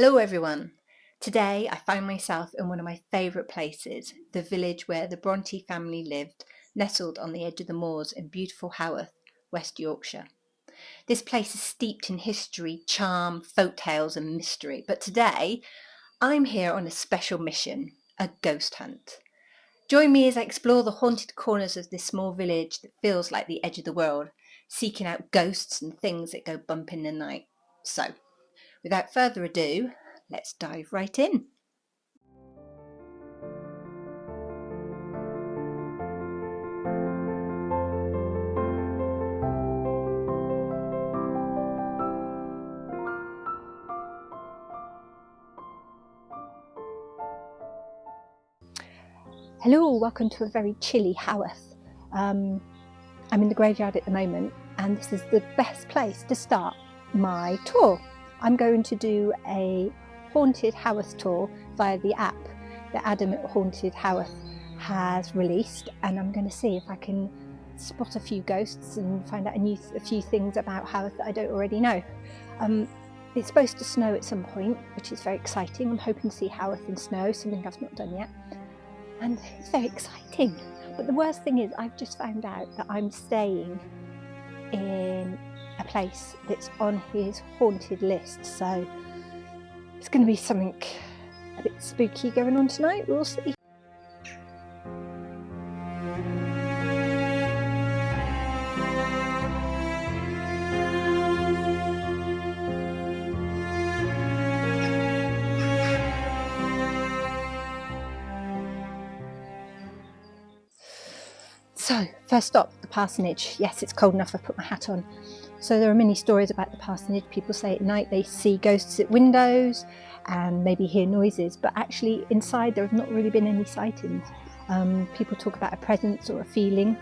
Hello everyone! Today I find myself in one of my favourite places, the village where the Brontë family lived, nestled on the edge of the moors in beautiful Haworth, West Yorkshire. This place is steeped in history, charm, folk tales and mystery, but today I'm here on a special mission, a ghost hunt. Join me as I explore the haunted corners of this small village that feels like the edge of the world, seeking out ghosts and things that go bump in the night. So, without further ado, let's dive right in. Hello, welcome to a very chilly Haworth. I'm in the graveyard at the moment and this is the best place to start my tour. I'm going to do a Haunted Haworth tour via the app that Adam at Haunted Haworth has released, and I'm going to see if I can spot a few ghosts and find out a few things about Haworth that I don't already know. It's supposed to snow at some point, which is very exciting. I'm hoping to see Haworth in snow, something I've not done yet. And it's very exciting. But the worst thing is I've just found out that I'm staying in a place that's on his haunted list. So it's going to be something a bit spooky going on tonight. We'll see. So, first stop, the parsonage. Yes, it's cold enough, I've put my hat on. So there are many stories about the parsonage. People say at night they see ghosts at windows and maybe hear noises, but actually inside there have not really been any sightings. People talk about a presence or a feeling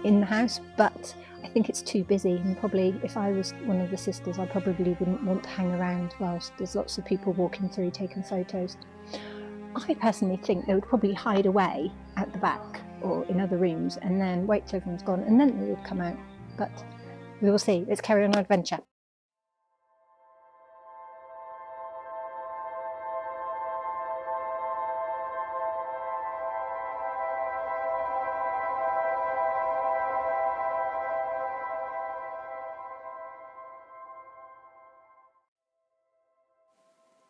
in the house, but I think it's too busy, and probably if I was one of the sisters I probably wouldn't want to hang around whilst there's lots of people walking through taking photos. I personally think they would probably hide away at the back or in other rooms and then wait till everyone's gone and then they would come out, but we will see. Let's carry on our adventure.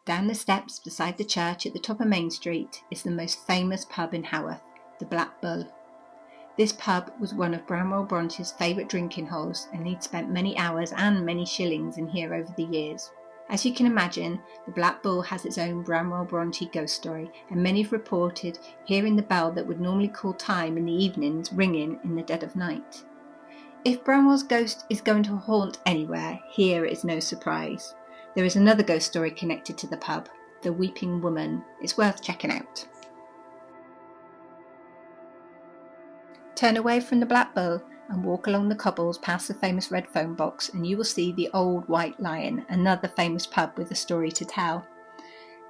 Down the steps beside the church at the top of Main Street is the most famous pub in Haworth, the Black Bull. This pub was one of Brontë Brontë's favourite drinking holes, and he'd spent many hours and many shillings in here over the years. As you can imagine, the Black Bull has its own Brontë Brontë ghost story, and many have reported hearing the bell that would normally call time in the evenings ringing in the dead of night. If Bronwell's ghost is going to haunt anywhere, here is no surprise. There is another ghost story connected to the pub, the Weeping Woman. It's worth checking out. Turn away from the Black Bull and walk along the cobbles past the famous red phone box and you will see the Old White Lion, another famous pub with a story to tell.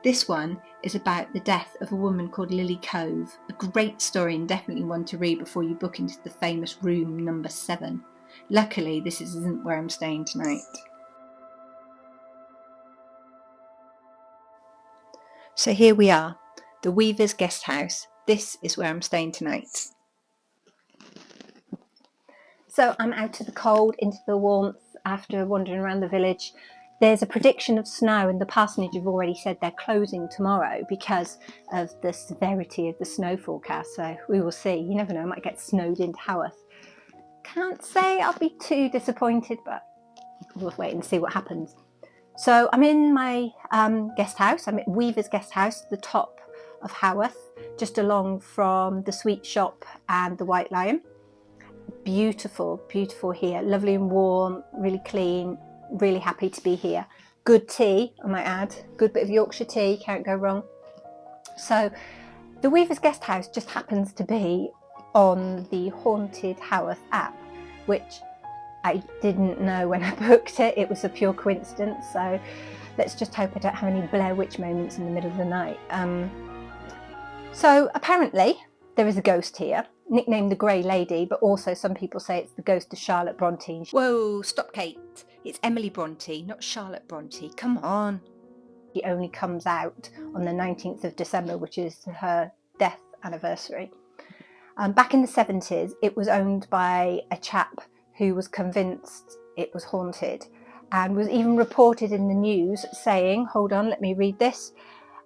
This one is about the death of a woman called Lily Cove, a great story and definitely one to read before you book into the famous room number 7. Luckily this isn't where I'm staying tonight. So here we are, the Weaver's Guesthouse. This is where I'm staying tonight. So I'm out of the cold into the warmth after wandering around the village. There's a prediction of snow and the parsonage have already said they're closing tomorrow because of the severity of the snow forecast. So we will see. You never know, I might get snowed into Haworth. Can't say I'll be too disappointed, but we'll wait and see what happens. So I'm in my guest house. I'm at Weaver's Guesthouse, the top of Haworth, just along from the sweet shop and the White Lion. Beautiful, beautiful here. Lovely and warm, really clean, really happy to be here. Good tea, I might add. Good bit of Yorkshire tea, can't go wrong. So the Weaver's Guesthouse just happens to be on the Haunted Haworth app, which I didn't know when I booked it. It was a pure coincidence, so let's just hope I don't have any Blair Witch moments in the middle of the night. So apparently there is a ghost here, nicknamed the Grey Lady, but also some people say it's the ghost of Charlotte Brontë. Whoa, stop Kate. It's Emily Brontë, not Charlotte Brontë. Come on. She only comes out on the 19th of December, which is her death anniversary. Back in the 70s, it was owned by a chap who was convinced it was haunted, and was even reported in the news saying, hold on, let me read this.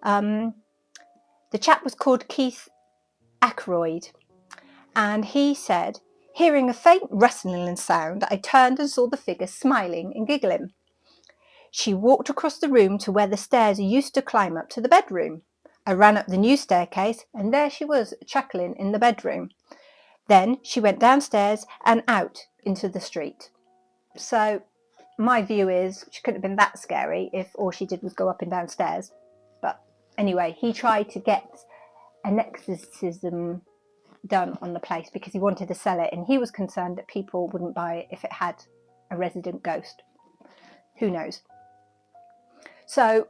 The chap was called Keith Ackroyd, and he said, hearing a faint rustling sound, I turned and saw the figure smiling and giggling. She walked across the room to where the stairs used to climb up to the bedroom. I ran up the new staircase, and there she was, chuckling in the bedroom. Then she went downstairs and out into the street. So my view is she couldn't have been that scary if all she did was go up and downstairs. But anyway, he tried to get an exorcism done on the place because he wanted to sell it, and he was concerned that people wouldn't buy it if it had a resident ghost. Who knows? So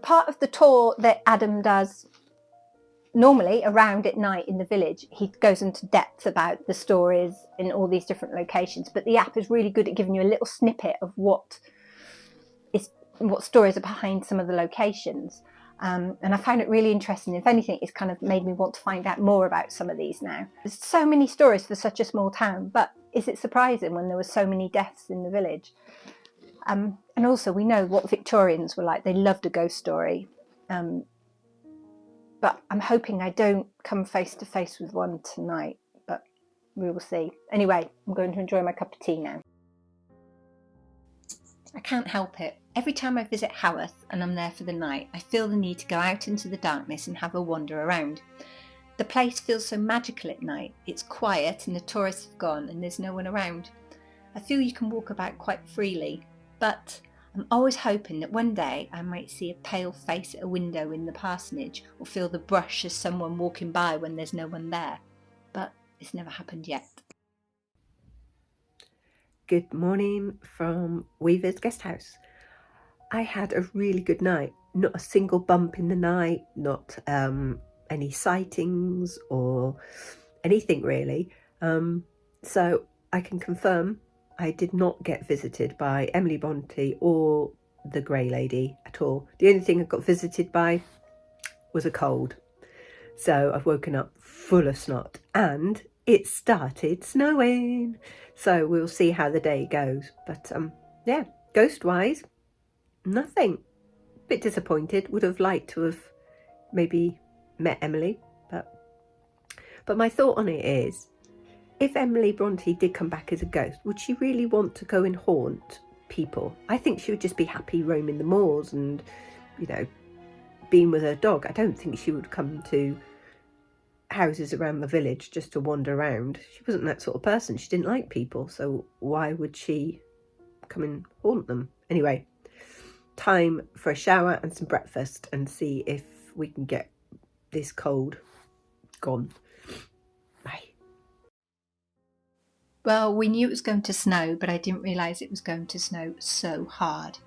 part of the tour that Adam does normally around at night in the village, he goes into depth about the stories in all these different locations, but the app is really good at giving you a little snippet of what stories are behind some of the locations. And I found it really interesting. If anything, it's kind of made me want to find out more about some of these now. There's so many stories for such a small town, but is it surprising when there were so many deaths in the village? And also we know what Victorians were like. They loved a ghost story. But I'm hoping I don't come face to face with one tonight, but we will see. Anyway, I'm going to enjoy my cup of tea now. I can't help it. Every time I visit Haworth and I'm there for the night, I feel the need to go out into the darkness and have a wander around. The place feels so magical at night. It's quiet and the tourists have gone and there's no one around. I feel you can walk about quite freely, but I'm always hoping that one day I might see a pale face at a window in the parsonage, or feel the brush as someone walking by when there's no one there. But it's never happened yet. Good morning from Weaver's Guesthouse. I had a really good night. Not a single bump in the night, not any sightings or anything really. So I can confirm I did not get visited by Emily Brontë or the Grey Lady at all. The only thing I got visited by was a cold. So I've woken up full of snot and it started snowing. So we'll see how the day goes. But yeah, ghost-wise, nothing. Bit disappointed. Would have liked to have maybe met Emily. But my thought on it is, if Emily Brontë did come back as a ghost, would she really want to go and haunt people? I think she would just be happy roaming the moors and, you know, being with her dog. I don't think she would come to houses around the village just to wander around. She wasn't that sort of person. She didn't like people, so why would she come and haunt them? Anyway, time for a shower and some breakfast and see if we can get this cold gone. Bye. Well, we knew it was going to snow, but I didn't realise it was going to snow so hard.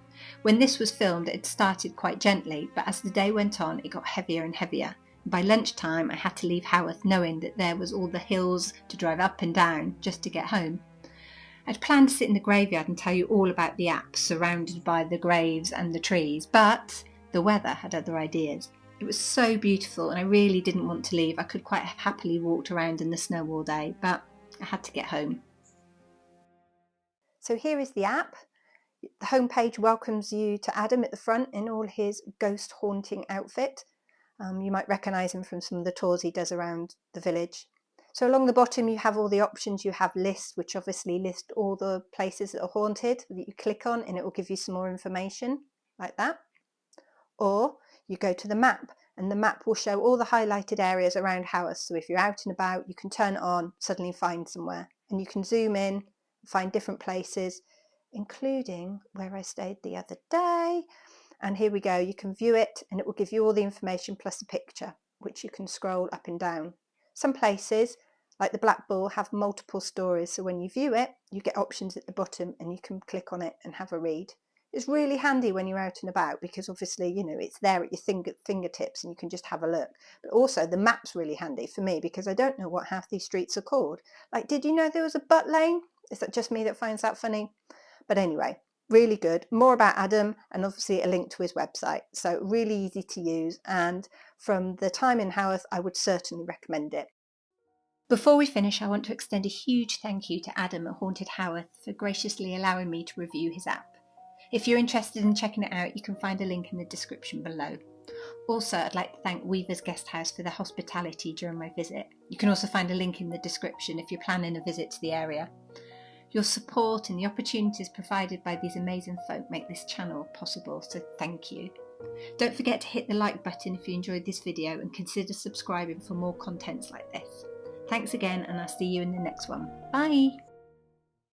When this was filmed, it started quite gently, but as the day went on, it got heavier and heavier. By lunchtime, I had to leave Haworth knowing that there was all the hills to drive up and down just to get home. I'd planned to sit in the graveyard and tell you all about the app surrounded by the graves and the trees, but the weather had other ideas. It was so beautiful and I really didn't want to leave. I could quite have happily walked around in the snow all day, but I had to get home. So here is the app. The homepage welcomes you to Adam at the front in all his ghost haunting outfit. You might recognise him from some of the tours he does around the village. So along the bottom you have all the options. You have lists, which obviously list all the places that are haunted that you click on, and it will give you some more information like that. Or you go to the map, and the map will show all the highlighted areas around Haworth. So if you're out and about, you can turn it on, suddenly find somewhere, and you can zoom in, find different places, including where I stayed the other day. And here we go, you can view it and it will give you all the information plus a picture, which you can scroll up and down. Some places, like the Black Bull, have multiple stories, so when you view it, you get options at the bottom and you can click on it and have a read. It's really handy when you're out and about because obviously, you know, it's there at your fingertips and you can just have a look. But also the map's really handy for me because I don't know what half these streets are called. Like, did you know there was a butt lane? Is that just me that finds that funny? But anyway, Really good. More about Adam and obviously a link to his website. So really easy to use, and from the time in Haworth, I would certainly recommend it. Before we finish, I want to extend a huge thank you to Adam at Haunted Haworth for graciously allowing me to review his app. If you're interested in checking it out, you can find a link in the description below. Also, I'd like to thank Weaver's Guesthouse for their hospitality during my visit. You can also find a link in the description if you're planning a visit to the area. Your support and the opportunities provided by these amazing folk make this channel possible, so thank you. Don't forget to hit the like button if you enjoyed this video and consider subscribing for more contents like this. Thanks again, and I'll see you in the next one. Bye!